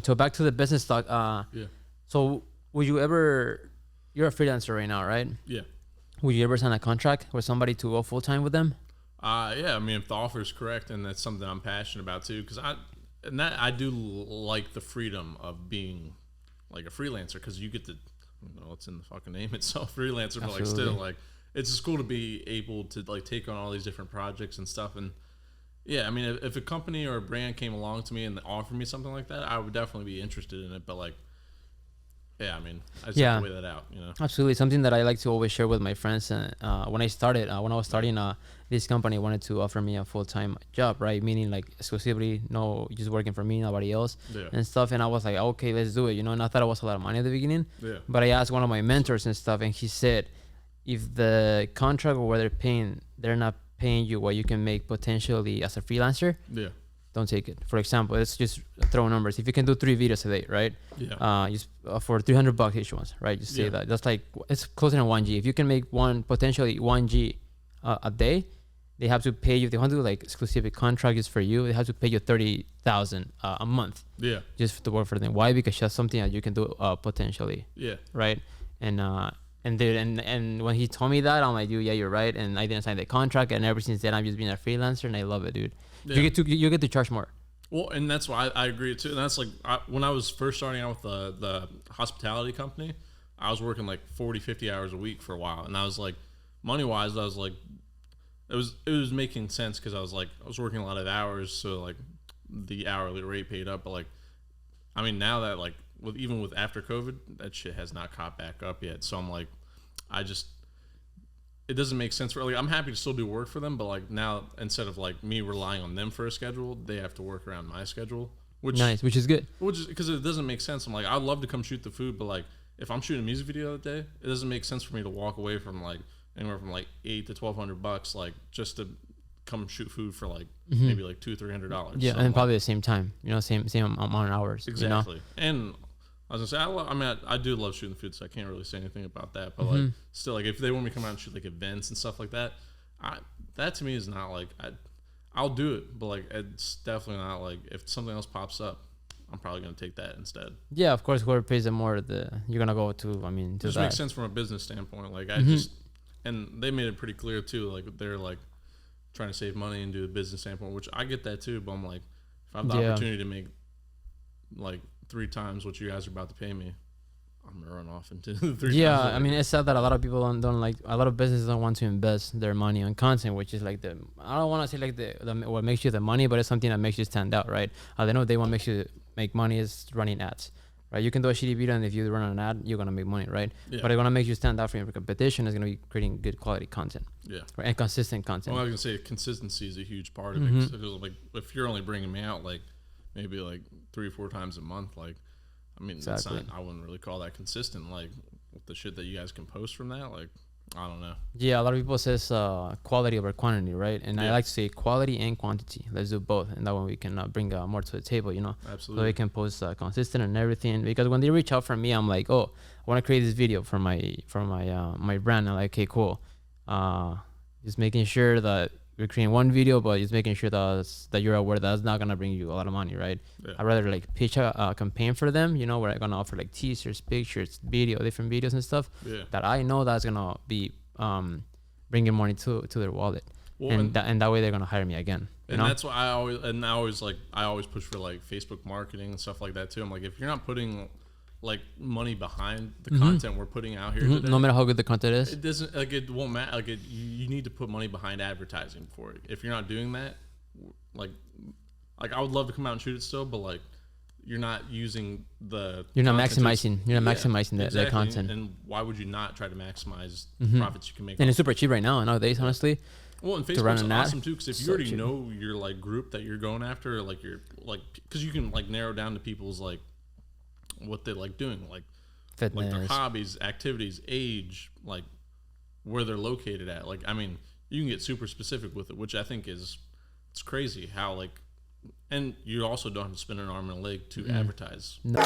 So back to the business talk. Yeah. So would you ever? You're a freelancer right now, right? Yeah. Would you ever sign a contract with somebody to go full time with them? Yeah. I mean, if the offer is correct, and that's something I'm passionate about too, because I do like the freedom of being like a freelancer, because you get to, it's in the fucking name itself, freelancer, but like still like it's just cool to be able to like take on all these different projects and stuff. And yeah, I mean, if a company or a brand came along to me and offered me something like that, I would definitely be interested in it. But like, yeah, I mean, I just have to weigh that out, Absolutely. Something that I like to always share with my friends. When I was starting this company, wanted to offer me a full-time job, right? Meaning like exclusivity, no, just working for me, nobody else and stuff. And I was like, okay, let's do it, And I thought it was a lot of money at the beginning. Yeah. But I asked one of my mentors and stuff, and he said, if the contract or where they're not paying you what you can make potentially as a freelancer, don't take it. For example, let's just throw numbers. If you can do 3 videos a day, right? Yeah. Just for $300 each one, right? Just say that. That's like, it's closer to 1G. If you can make potentially 1G a day, they have to pay you. If they want to do like exclusive contract just for you, they have to pay you $30,000 a month. Yeah. Just to work for them. Why? Because that's something that you can do potentially. Yeah. Right. And when he told me that, I'm like, dude, yeah, you're right. And I didn't sign the contract, and ever since then, I'm just being a freelancer, and I love it, dude. Yeah. You get to charge more. Well, and that's why I agree too. And that's like when I was first starting out with the hospitality company, I was working like 40, 50 hours a week for a while, and I was like, money wise, I was like, it was making sense, because I was working a lot of hours, so like the hourly rate paid up. But like, I mean, now that like even with after COVID, that shit has not caught back up yet. So I'm like, it doesn't make sense for, like, I'm happy to still do work for them, but like now, instead of like me relying on them for a schedule, they have to work around my schedule, which is good. Which is because it doesn't make sense. I'm like, I'd love to come shoot the food, but like if I'm shooting a music video that day, it doesn't make sense for me to walk away from like anywhere from like $800 to $1,200, like just to come shoot food for like maybe like $200-$300. Yeah, so and probably the same time, same amount of hours. Exactly. And I was gonna say, I do love shooting food, so I can't really say anything about that. But like, still, like if they want me to come out and shoot like events and stuff like that, that to me is not like I'll do it, but like it's definitely not like, if something else pops up, I'm probably gonna take that instead. Yeah, of course, whoever pays the more, you're gonna go to. I mean, it just makes sense from a business standpoint. Like and they made it pretty clear too. Like they're like trying to save money and do a business standpoint, which I get that too. But I'm like, if I have the opportunity to make like 3 times what you guys are about to pay me, I'm gonna run off into 3 times. Yeah, I mean, it's sad that a lot of people don't like, a lot of businesses don't want to invest their money on content, which is like I don't want to say like the what makes you the money, but it's something that makes you stand out, right? They know what makes you make money is running ads, right? You can do a shitty video, and if you run an ad, you're gonna make money, right? Yeah. But it's gonna make you stand out from your competition. Is gonna be creating good quality content, right? And consistent content. Well, I was gonna say consistency is a huge part of it. Because like if you're only bringing me out like maybe like 3 or 4 times a month, like, I mean, exactly. I wouldn't really call that consistent. Like with the shit that you guys can post from that, like, I don't know. Yeah, a lot of people says quality over quantity, right? And I like to say quality and quantity. Let's do both, and that way we can bring more to the table, Absolutely. So we can post consistent and everything. Because when they reach out for me, I'm like, oh, I want to create this video for my brand. I'm like, okay, cool. Just making sure that you're creating one video, but just making sure that you're aware that's not gonna bring you a lot of money, right? Yeah. I'd rather like pitch a campaign for them, where I'm gonna offer like teasers, pictures, different videos and stuff that I know that's gonna be bringing money to their wallet, and that way they're gonna hire me again. And that's why I always push for like Facebook marketing and stuff like that too. I'm like, if you're not putting like money behind the content we're putting out here today, no matter how good the content is, it doesn't, like, it won't matter. Like you need to put money behind advertising for it. If you're not doing that, like I would love to come out and shoot it still, but like you're not using you're not maximizing the content. And why would you not try to maximize profits you can make? And it's super cheap right now nowadays, honestly. Well, and Facebook's awesome too, because if you already know your like group that you're going after, like you're like, because you can like narrow down to people's like what they like doing, like fitness, like their hobbies, activities, age, like where they're located at. Like, I mean, you can get super specific with it, which I think it's crazy how like, and you also don't have to spend an arm and a leg to advertise. No.